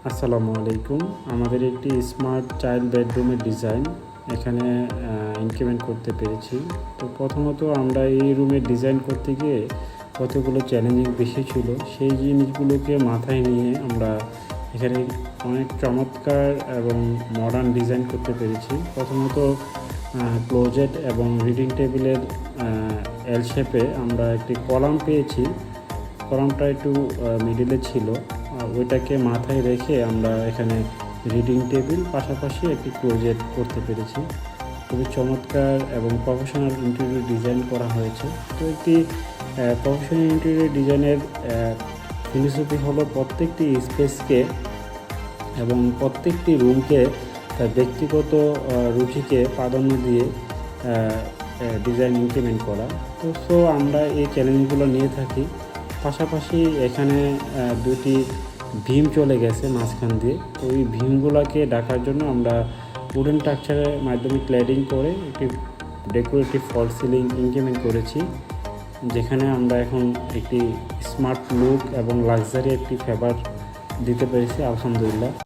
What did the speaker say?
আসসালামু আলাইকুম। আমাদের একটি স্মার্ট চাইল্ড বেডরুমের ডিজাইন এখানে ইমপ্লিমেন্ট করতে পেরেছি। তো প্রথমত আমরা এই রুমের ডিজাইন করতে গিয়ে কতগুলো চ্যালেঞ্জিং বিষয় ছিল, সেই জিনিসগুলোকে মাথায় নিয়ে আমরা এখানে অনেক চমৎকার এবং মডার্ন ডিজাইন করতে পেরেছি। প্রথমত ক্লোজেট এবং রিডিং টেবিলের এল শেপে আমরা একটি কলাম পেয়েছি। কলামটা একটু মিডিলে ছিল, ওইটাকে মাথায় রেখে আমরা এখানে রিডিং টেবিল পাশাপাশি একটি ক্লোজেট করতে পেরেছি। খুবই চমৎকার এবং প্রফেশনাল ইন্টেরিয়র ডিজাইন করা হয়েছে। তো একটি প্রফেশনাল ইন্টেরিয়র ডিজাইনের ফিলোসফি হলো প্রত্যেকটি স্পেসকে এবং প্রত্যেকটি রুমকে তার ব্যক্তিগত রুচিকে প্রাধান্য দিয়ে ডিজাইন ইমপ্লিমেন্ট করা। তো আমরা এই চ্যালেঞ্জগুলো নিয়ে থাকি। পাশাপাশি এখানে দুটি ভীম চলে গেছে মাঝখান দিয়ে। তো এই ভীমগুলোকে ঢাকার জন্য আমরা উডেন স্ট্রাকচারের মাধ্যমে ক্ল্যাডিং করে একটি ডেকোরেটিভ ফল সিলিং ইমপ্লিমেন্ট করেছি, যেখানে আমরা এখন একটি স্মার্ট লুক এবং লাক্সারি একটি ফ্লেভার দিতে পেরেছি আলহামদুলিল্লাহ।